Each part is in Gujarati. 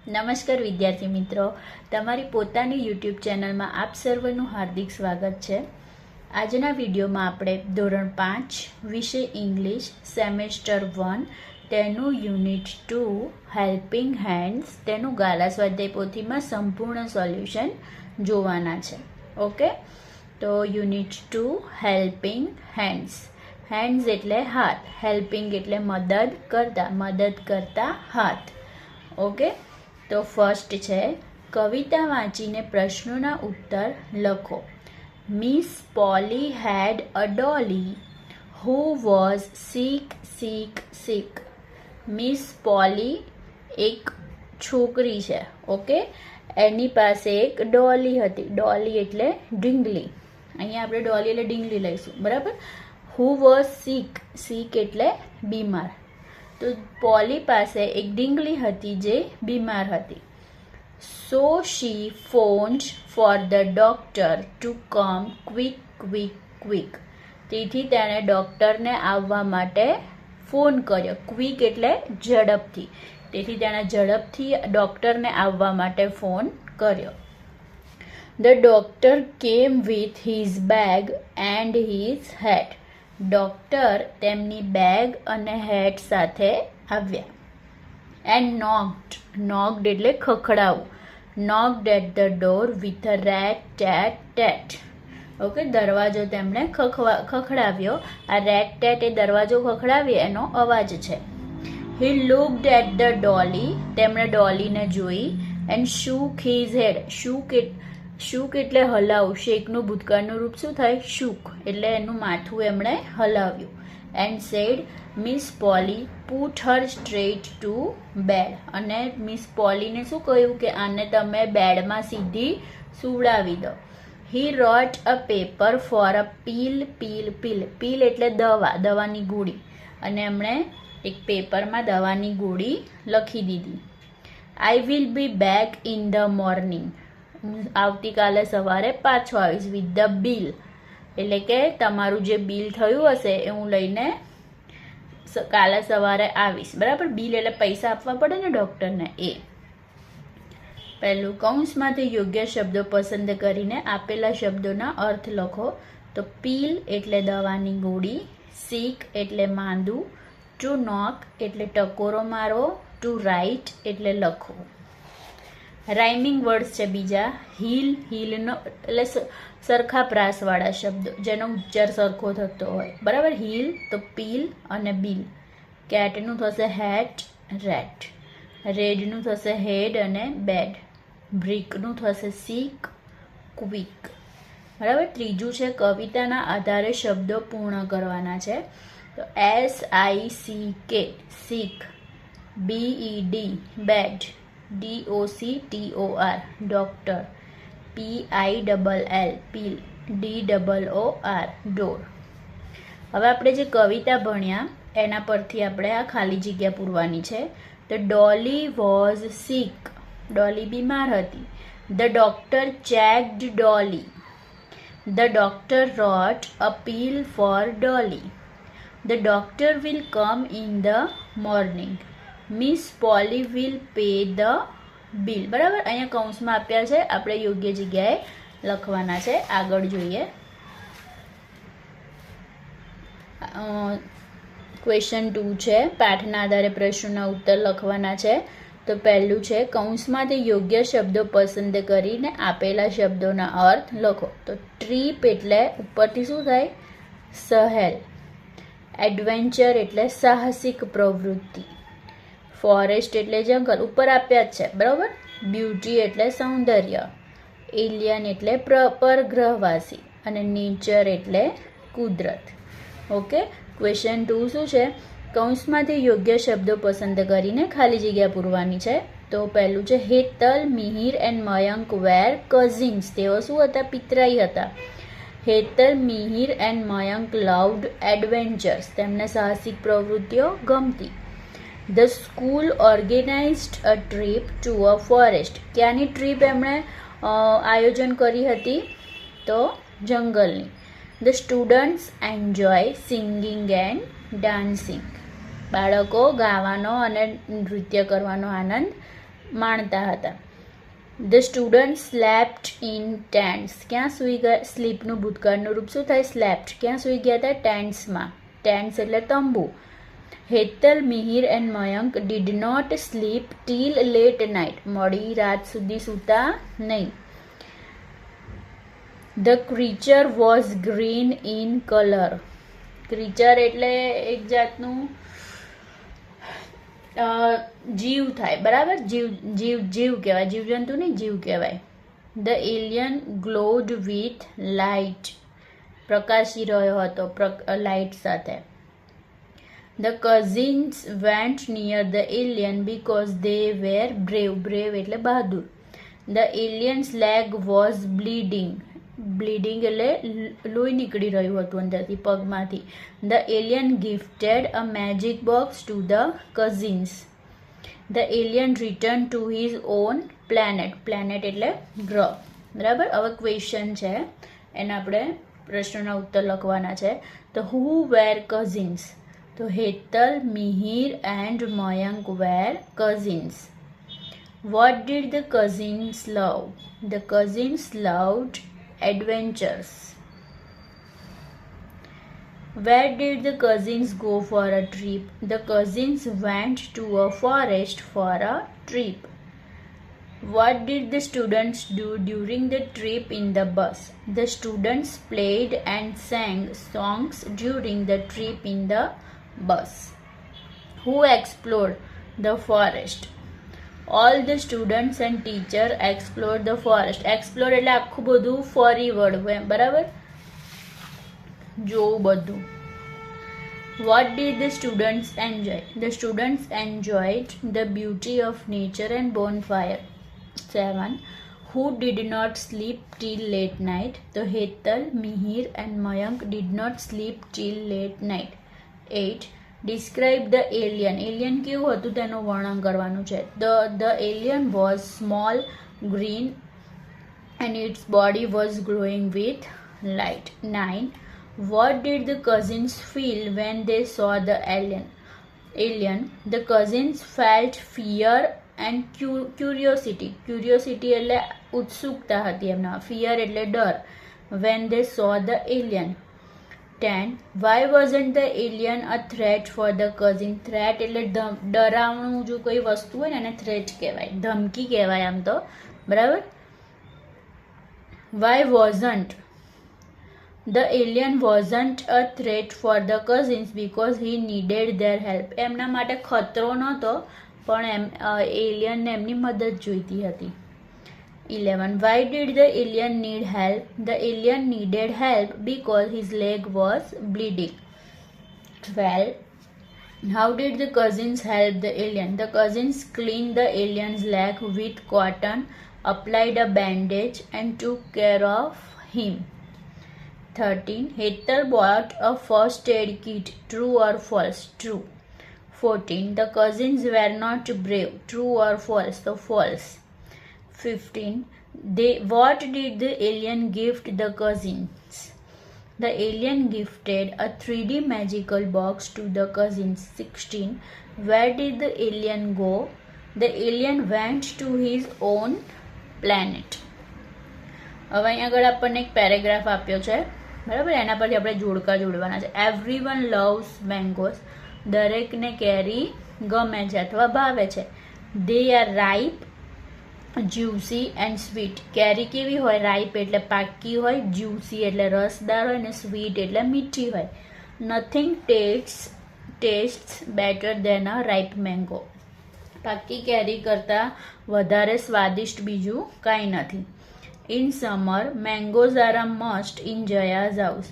નમસ્કાર વિદ્યાર્થી મિત્રો, તમારી પોતાની યુટ્યુબ ચેનલમાં આપ સર્વનું હાર્દિક સ્વાગત છે. આજના વિડીયોમાં આપણે ધોરણ 5 વિષય ઇંગ્લિશ સેમેસ્ટર 1 તેનું યુનિટ 2 હેલ્પિંગ હેન્ડ્સ તેનું ગાલા સ્વાધ્યાય પોથીમાં સંપૂર્ણ સોલ્યુશન જોવાના છે. ઓકે, તો યુનિટ 2 હેલ્પિંગ હેન્ડ્સ. હેન્ડ્સ એટલે હાથ, હેલ્પિંગ એટલે મદદ કરતા હાથ. ઓકે, તો ફર્સ્ટ છે કવિતા વાંચીને પ્રશ્નોના ઉત્તર લખો. Miss Polly had a dolly who was sick. Miss Polly એક છોકરી છે. ઓકે, એની પાસે એક ડોલી હતી. ડોલી એટલે ઢીંગલી. અહીંયા આપણે ડોલી એટલે ઢીંગલી લઈશું, બરાબર. હુ વોઝ સિક એટલે બીમાર. તો પોલી પાસે એક ઢીંગલી હતી જે બીમાર હતી. So she phoned for the doctor to come quick. તેથી તેણે ડૉક્ટરને આવવા માટે ફોન કર્યો. ક્વિક એટલે ઝડપથી. તેથી તેણે ઝડપથી ડૉક્ટરને આવવા માટે ફોન કર્યો. The doctor came with his bag and his hat. Doctor તેમની બેગ અને હેટ સાથે આવ્યા. એન્ડ નોક્ડ એટલે ખખડાવું. Knocked at the door with a rat tat. Okay, દરવાજો તેમણે ખખડાવ્યો. આ રેટ ટેટ એ દરવાજો ખખડાવીએ એનો અવાજ છે. હી લુક્ડ એટ ધ ડોલી. તેમણે ડોલીને જોઈ. એન્ડ શૂક હિઝ હેડ. શૂક એટલે હલાવું. શેકનું ભૂતકાળનું રૂપ શું થાય? શૂક. એટલે એનું માથું એમણે હલાવ્યું. And said Miss Polly put her straight to bed. અને મિસ પોલીને શું કહ્યું કે આને તમે બેડમાં સીધી સુવડાવી દો. હી રોટ અ પેપર ફોર અ પીલ. પીલ એટલે દવાની ગોળી. અને એમણે એક પેપરમાં દવાની ગોળી લખી દીધી. I will be back in the morning. આવતીકાલે સવારે પાછો આવીશ. વિથ ધ બિલ એટલે કે તમારું જે બિલ થયું હશે એ હું લઈને કાલે સવારે આવીશ, બરાબર. બિલ એટલે પૈસા આપવા પડે ને ડૉક્ટરને, એ. પહેલું, કૌંસમાંથી યોગ્ય શબ્દો પસંદ કરીને આપેલા શબ્દોના અર્થ લખો. તો પીલ એટલે દવાની ગોળી, સિક એટલે માંદું, ટુ નોક એટલે ટકોરો મારો, ટુ રાઇટ એટલે લખવું. રાઇમિંગ વર્ડ્સ છે બીજા. હીલનો એટલે સરખા પ્રાસવાળા શબ્દો જેનો ઉચ્ચાર સરખો થતો હોય, બરાબર. હીલ તો પીલ અને બિલ. કેટનું થશે હેટ, રેટ. રેડનું થશે હેડ અને બેડ. બ્રિકનું થશે સીક, ક્વિક, બરાબર. ત્રીજું છે કવિતાના આધારે શબ્દો પૂર્ણ કરવાના છે. તો SICK sick, BED bed, DOCTOR doctor, PILL pill, DOOR door. હવે આપણે જે કવિતા ભણ્યા એના પરથી આપણે આ ખાલી જગ્યા પૂરવાની છે. The dolly was six. Dolly બીમાર હતી. The doctor checked Dolly. The doctor wrote a pill for Dolly. The doctor will come in the morning. Miss Polly will pay the bill. બરાબર. અહીંયા કૌંસમાં આપ્યા છે, આપણે યોગ્ય જગ્યાએ લખવાના છે. આગળ જોઈએ. ક્વેશ્ચન 2 છે. પાઠના આધારે પ્રશ્નોના ઉત્તર લખવાના છે. તો પહેલું છે કૌંસમાંથી યોગ્ય શબ્દો પસંદ કરીને આપેલા શબ્દોના અર્થ લખો. તો ટ્રીપ એટલે ઉપરથી શું થાય? સહેલ. એડવેન્ચર એટલે સાહસિક પ્રવૃત્તિ. ફોરેસ્ટ એટલે જંગલ, ઉપર આપ્યા જ છે, બરાબર. બ્યુટી એટલે સૌંદર્ય. એલિયન એટલે પરગ્રહવાસી. અને નેચર એટલે કુદરત. ઓકે, ક્વેશ્ચન 2 શું છે? કૌંસમાંથી યોગ્ય શબ્દો પસંદ કરીને ખાલી જગ્યા પૂરવાની છે. તો પહેલું છે Hetal, Mihir and Mayank were cousins. તેઓ શું હતા? પિતરાઈ હતા. Hetal, Mihir and Mayank loved adventures. તેમને સાહસિક પ્રવૃત્તિઓ ગમતી. The school organised a trip to a forest. ક્યાંની ટ્રીપ એમણે આયોજન કરી હતી? તો જંગલની. The students enjoy singing and dancing. બાળકો ગાવાનો અને નૃત્ય કરવાનો આનંદ માણતા હતા. The student slept in tents. ક્યાં સૂઈ ગયા? સ્લીપનું ભૂતકાળનું રૂપ શું થાય? સ્લેપ્ટ. ક્યાં સૂઈ ગયા હતા? ટેન્ટ્સમાં. ટેન્ટ્સ એટલે તંબુ. Hetal, Mihir and Mayank did not sleep till late night. મોડી રાત સુધી સૂતા નહીં. The creature was green in colour. Creature એટલે એક જાતનું જીવ થાય, બરાબર? જીવ કહેવાય, જીવજંતુ નહીં, જીવ કહેવાય. The alien glowed with light. પ્રકાશી રહ્યો હતો લાઇટ સાથે. The cousins went near the alien because they were brave. Brave એટલે બહાદુર. The alien's leg was bleeding. Bleeding એટલે લોહી નીકળી રહ્યું હતું અંદરથી, પગમાંથી. The alien gifted a magic box to the cousins. The alien return to his own planet. Planet એટલે ગ્રહ, બરાબર? હવે ક્વેશ્ચન છે, એના આપણે પ્રશ્નોના ઉત્તર લખવાના છે. તો હુ વેર કઝિન્સ? તો Hetal, Mihir and Mayank were cousins. What did the cousins love? The cousins loved adventures. Where did the cousins go for a trip? The cousins went to a forest for a trip. What did the students do during the trip in the bus? The students played and sang songs during the trip in the bus. Who explored the forest? All the students and teacher explored the forest. Explore એટલે આખું બધું ફરી વળવું, બરાબર? જોવું બધું. What did the students enjoy? The students enjoyed the beauty of nature and bonfire. 7. Who did not sleep till late night? The Hetal, Mihir and Mayank did not sleep till late night. 8. Describe the alien. Alien કેવું હતું તેનું વર્ણન કરવાનું છે. The alien was small, green and its body was glowing with light. 9. What did the cousins feel when they saw the alien? The cousins felt fear and curiosity. Curiosity એટલે ઉત્સુકતા હતી એમના. Fear એટલે ડર. When they saw the alien. 10. Why wasn't the alien a threat for the cousin? Threat એટલે ડરાવણું જો કોઈ વસ્તુ હોય ને એને થ્રેટ કહેવાય, ધમકી કહેવાય આમ તો, બરાબર? Why wasn't? The alien wasn't a threat for the cousins because he needed their help. એમના માટે ખતરો નહોતો, પણ એલિયનને એમની મદદ જોઈતી હતી. 11. Why did the alien need help? The alien needed help because his leg was bleeding. 12. How did the cousins help the alien? The cousins cleaned the alien's leg with cotton, applied a bandage and took care of him. 13. Hetal bought a first aid kit. True or false? True. 14. The cousins were not brave. True or false? So false. 15. What did the alien gift the cousins? The alien gifted a 3D magical box to the cousins. 16. Where did the alien go? The alien went to his own planet. હવે અહીં આગળ આપણને એક પેરેગ્રાફ આપ્યો છે, બરાબર? એના પરથી આપણે જોડકા જોડવાના છે. Everyone loves mangoes. દરેકને કેરી ગમે છે અથવા ભાવે છે. They are ripe, juicy and sweet. કેરી કેવી હોય? રાઈપ એટલે પાકી હોય, જ્યુસી એટલે રસદાર હોય, ને સ્વીટ એટલે મીઠી હોય. Nothing tastes better than a ripe mango. પાકી કેરી કરતાં વધારે સ્વાદિષ્ટ બીજું કાંઈ નથી. In summer mangoes are a must in Jaya's house.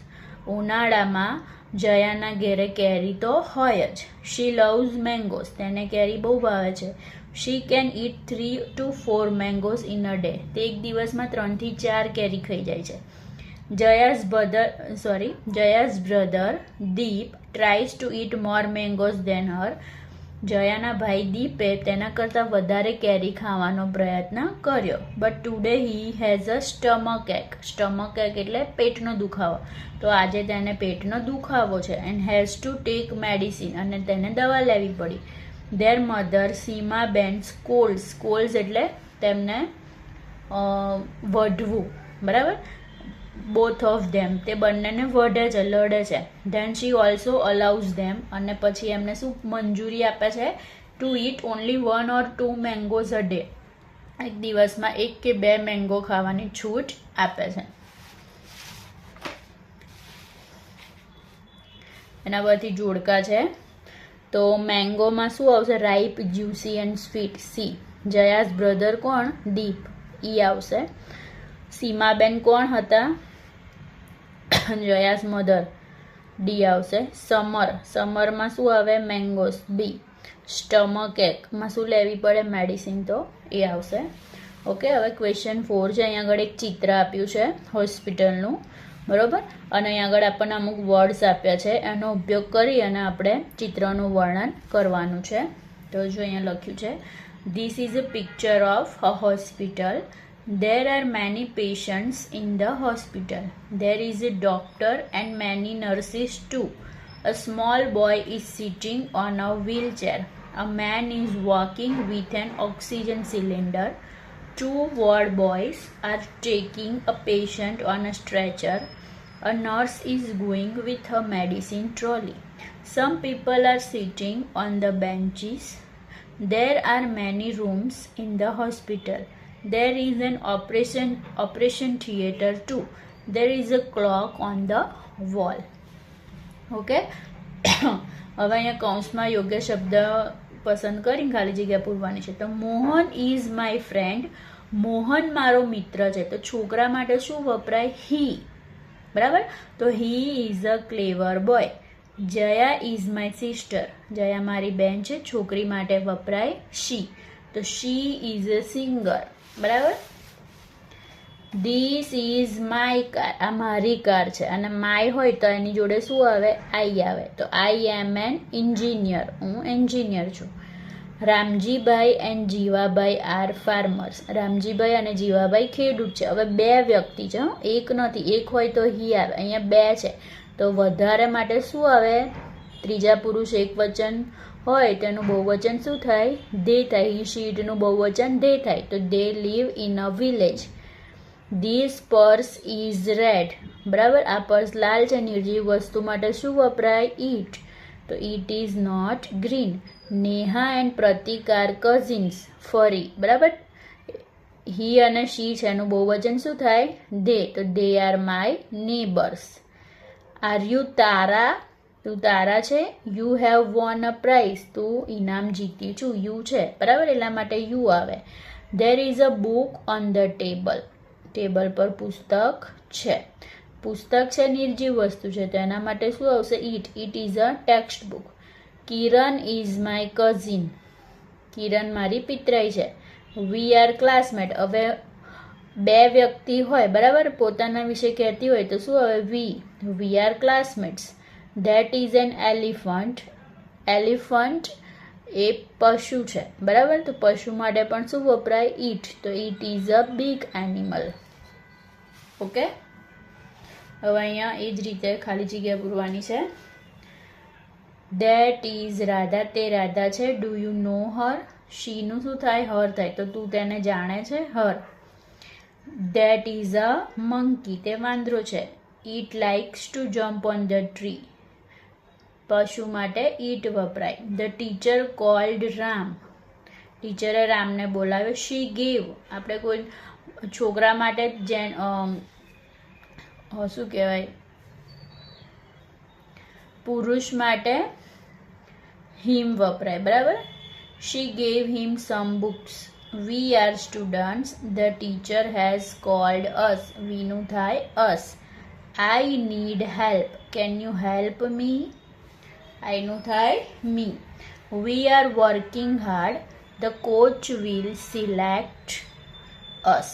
ઉનાળામાં જયાના ઘેરે કેરી તો હોય જ. She loves mangoes. તેને કેરી બહુ ભાવે છે. She can eat 3 to 4 mangoes in a day. તે એક દિવસમાં 3 થી 4 કેરી ખાઈ જાય છે. Jaya's brother Deep tries to eat more mangoes than her. જયાના ભાઈ દીપે તેના કરતાં વધારે કેરી ખાવાનો પ્રયત્ન કર્યો. But today he has a stomach એક. સ્ટમક એક એટલે પેટનો દુખાવો. તો આજે તેને પેટનો દુખાવો છે. And has to take medicine. અને તેને દવા લેવી પડી. ધેર મધર સીમાબેન સ્કોલ્ડ્સ એટલે તેમને વઢવું, બરાબર. બોથ ઓફ ધેમ, તે બંનેને વઢે છે, લડે છે. ધેન શી ઓલ્સો અલાઉઝ ધેમ, અને પછી એમને શું મંજૂરી આપે છે to eat only 1 or 2 mangoes a day, એક દિવસમાં 1 કે 2 મેંગો ખાવાની છૂટ આપે છે. એના પરથી જોડકા છે. તો મેંગોમાં શું આવશે? Ripe, juicy and sweet, C. Jaya's brother કોણ? દીપ, ઈ આવશે. સીમાબેન કોણ હતા? જયાસ મધર, ડી આવશે. સમરમાં શું આવે? મેંગોસ, બી. સ્ટમક એકમાં શું લેવી પડે? મેડિસિન, તો એ આવશે. ઓકે, હવે ક્વેશ્ચન 4 છે. અહીંયા આગળ એક ચિત્ર આપ્યું છે હોસ્પિટલનું, બરાબર. અને અહીંયા આગળ આપણને અમુક વર્ડ્સ આપ્યા છે, એનો ઉપયોગ કરી અને આપણે ચિત્રનું વર્ણન કરવાનું છે. તો જો અહીંયા લખ્યું છે, this is a picture of a hospital. There are many patients in the hospital. There is a doctor and many nurses too. A small boy is sitting on a wheelchair. A man is walking with an oxygen cylinder. 2 ward boys are taking a patient on a stretcher. A nurse is going with her medicine trolley. Some people are sitting on the benches. There are many rooms in the hospital. There is an operation theater too. There is a clock on the wall. Okay. હવે અહીંયા કૌંસમાં યોગ્ય શબ્દ પસંદ કરીને ખાલી જગ્યા પૂરવાની છે. તો Mohan is my friend, Mohan મારો મિત્ર છે. તો છોકરા માટે શું વપરાય? હી, બરાબર. તો he is a clever boy. Jaya is my sister, Jaya મારી બેન છે. છોકરી માટે વપરાય શી. તો શી ઇઝ અ સિંગર, બરાબર. ધીસ ઇઝ માય કાર, આ મારી કાર છે. અને માય હોય તો એની જોડે શું આવે? આઈ આવે. તો આઈ એમ એન એન્જિનિયર, હું એન્જિનિયર છું. Ramjibhai and Jivabhai are farmers, Ramjibhai અને જીવાભાઈ ખેડૂત છે. હવે 2 વ્યક્તિ છે, એક નથી. એક હોય તો હી આવે, અહીંયા 2 છે. તો વધારે માટે શું આવે? ત્રીજા પુરુષ એક વચન હોય તેનું બહુવચન શું થાય? ધે થાય. હી શીટનું બહુવચન ધે થાય. તો they live in a village. This purse is red, બરાબર. આ પર્સ લાલ છે. નિર્જીવ વસ્તુ માટે શું વપરાય? ઈટ. તો it is not green. Neha and Pratik are cousins, ફરી, બરાબર. હી અને શી છે, એનું બહુવચન શું થાય? ધે. તો they are my neighbours. Are you તારા, તું તારા છે. You have won a prize, તું ઇનામ જીતી છું. યુ છે, બરાબર, એટલા માટે યુ આવે. There is a book on the table, table પર પુસ્તક છે. પુસ્તક છે નિર્જીવ વસ્તુ છે, તો એના માટે શું આવશે? It. It is a textbook. Kiran is my cousin, Kiran મારી પિતરાઈ છે. We are classmate. હવે 2 વ્યક્તિ હોય, બરાબર, પોતાના વિશે કહેતી હોય તો શું આવે? We are classmates. That is an elephant, elephant એ પશુ છે, બરાબર. તો પશુ માટે પણ શું વપરાય? ઈટ. તો it is a big animal. Okay. હવે અહીંયા એ જ રીતે ખાલી જગ્યા પૂરવાની છે. ધેટ ઇઝ રાધા, તે રાધા છે. ડુ યુ નો હર, શીનું શું થાય? હર થાય. તો તું તેને જાણે છે? હર. ધેટ ઇઝ અ મંકી, તે વાંદરો છે. It likes to jump on the tree, પશુ માટે ઈટ વપરાય. ધ ટીચર કોલ્ડ રામ, ટીચરે રામને બોલાવ્યો. શી ગેવ, આપણે કોઈ છોકરા માટે શું કહેવાય? પુરુષ માટે હિમ વપરાય, બરાબર. She gave him some books. We are students. The teacher has called us, વીનું થાય us. I need help, can you help me, આઈનું થાય me. We are working hard. The coach will select us.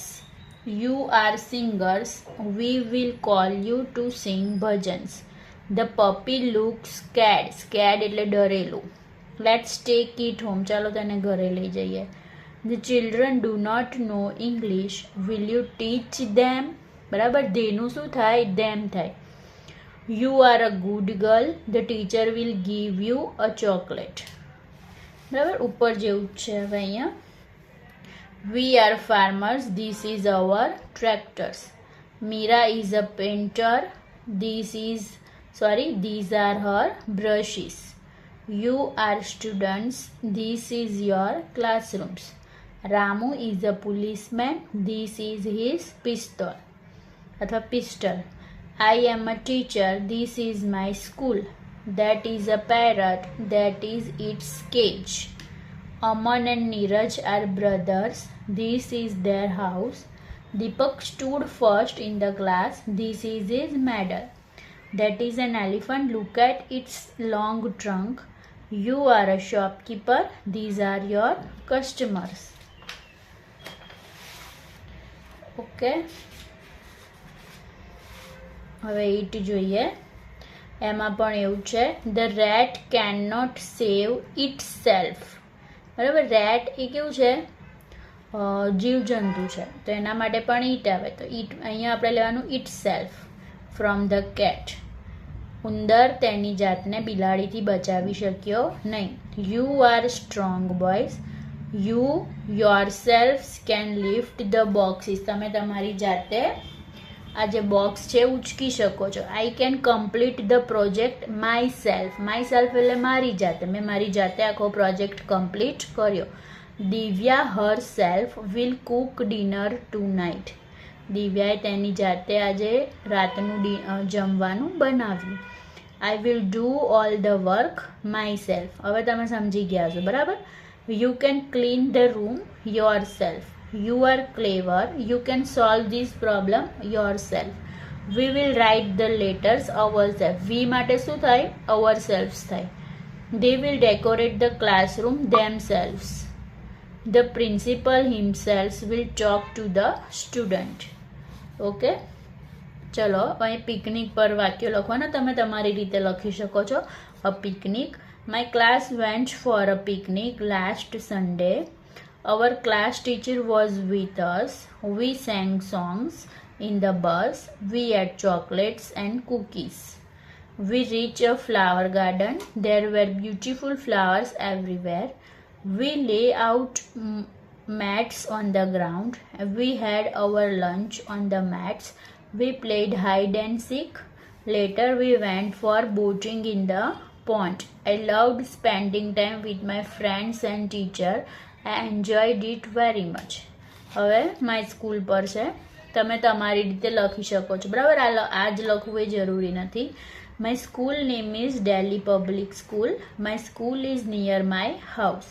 You are singers. We will call you to sing bhajans. The puppy looks scared, scared એટલે ડરેલું. લેટ્સ ટેક ઇટ હોમ, ચાલો તેને ઘરે લઈ જઈએ. The children do not no English. Will you teach them, બરાબર. ધેનું શું થાય? ધેમ થાય. You are a good girl. The teacher will give you a chocolate. બરાબર, ઉપર જેવું જ છે. હવે અહીંયા we are farmers, this is our tractors. Meera is a painter, these are her brushes. You are students, this is your classrooms. Ramu is a policeman, this is his pistol અથવા pistol. I am a teacher, this is my school. That is a parrot, that is its cage. Aman and Neeraj are brothers, this is their house. Deepak stood first in the class, this is his medal. That is an elephant, look at its long trunk. You are a shopkeeper, these are your customers. Okay. હવે ઈટ જોઈએ. એમાં પણ એવું છે, the rat can not save itself. બરાબર, રેટ એ કેવું છે, જીવજંતુ છે, તો એના માટે પણ ઈટ આવે. તો ઈટ અહીંયા આપણે લેવાનું it self from the cat. ઉંદર તેની જાતને બિલાડીથી બચાવી શક્યો નહીં. You are strong boys, you your self can lift the boxes. તમે તમારી જાતે આ જે બોક્સ છે ઉચકી શકો છો. I can complete the project my self. My self એટલે મારી જાતે. મેં મારી જાતે આખો પ્રોજેક્ટ કમ્પ્લીટ કર્યો. Divya herself will cook dinner tonight. દિવ્યાએ તેની જાતે આજે રાતનું જમવાનું બનાવ્યું. I will do all the work myself. હવે તમે સમજી ગયા છો, બરાબર. You can clean the room yourself. You are clever, you can solve this problem yourself. We will write the letters ourselves. We માટે શું થાય, ourselves થાય. They will decorate the classroom themselves. The principal himself will talk to the student. Okay. ચલો અહીં પિકનિક પર વાક્યો લખવાના. તમે તમારી રીતે લખી શકો છો. A picnic. My class went for a picnic last Sunday. Our class teacher was with us. We sang songs in the bus. We ate chocolates and cookies. We reached a flower garden. There were beautiful flowers everywhere. We lay out mats on the ground. We had our lunch on the mats. We played hide and seek. Later we went for boating in the pond. I loved spending time with my friends and teacher. I enjoyed it very much. હવે માય સ્કૂલ પર છે, તમે તમારી રીતે લખી શકો છો. બરાબર, આ જ લખવું એ જરૂરી નથી. My school name is Delhi public school. My school is near my house.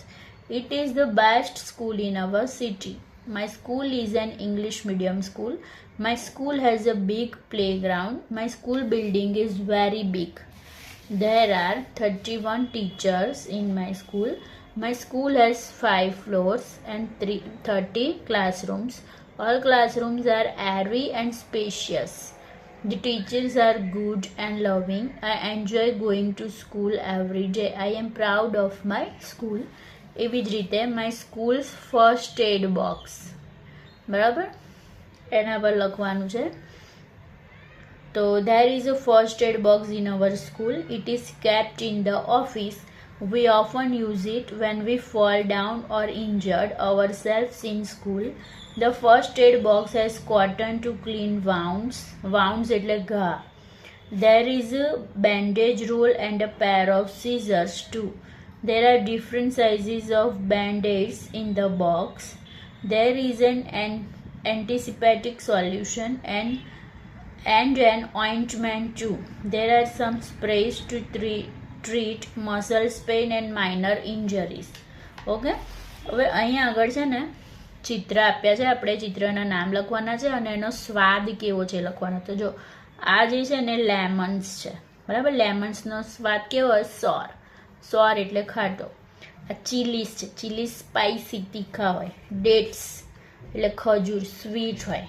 It is the best school in our city. My school is an English medium school. My school has a big playground. My school building is very big. There are 31 teachers in my school. My school has 5 floors and 30 classrooms. All classrooms are airy and spacious. The teachers are good and loving. I enjoy going to school every day. I am proud of my school. એવી જ રીતે my school's first aid box. બરાબર, એના પર લખવાનું છે. તો there is a first aid box in our school. It is kept in the office. We often use it when we fall down or injured ourselves in school. The first aid box has cotton to clean wounds. Wounds એટલે ઘા. There is a bandage roll and a pair of scissors too. There are different sizes of band-aids in the box. There is an antiseptic solution and an ointment too. There are some sprays to treat muscles pain and minor injuries. Okay, હવે અહીંયા આગળ છે ને ચિત્ર આપ્યા છે, આપણે ચિત્રના નામ લખવાના છે અને એનો સ્વાદ કેવો છે લખવાનો. તો જો આ જે છે ને લેમન્સ છે, બરાબર. લેમન્સનો સ્વાદ કેવો હોય, સોર. સોર એટલે ખાટો. આ ચીલીસ છે, ચીલીસ સ્પાઇસી તીખા હોય. ડેટ્સ એટલે ખજૂર, સ્વીટ હોય.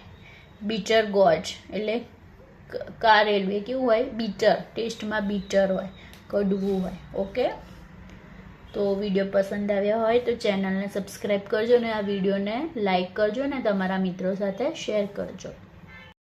બીટર ગોજ એટલે કારેલું, એ કેવું હોય, બીટર, ટેસ્ટમાં બીટર હોય, કડવું હોય. ઓકે, તો વિડીયો પસંદ આવ્યા હોય તો ચેનલને સબસ્ક્રાઈબ કરજો અને આ વિડીયોને લાઈક કરજો અને તમારા મિત્રો સાથે શેર કરજો.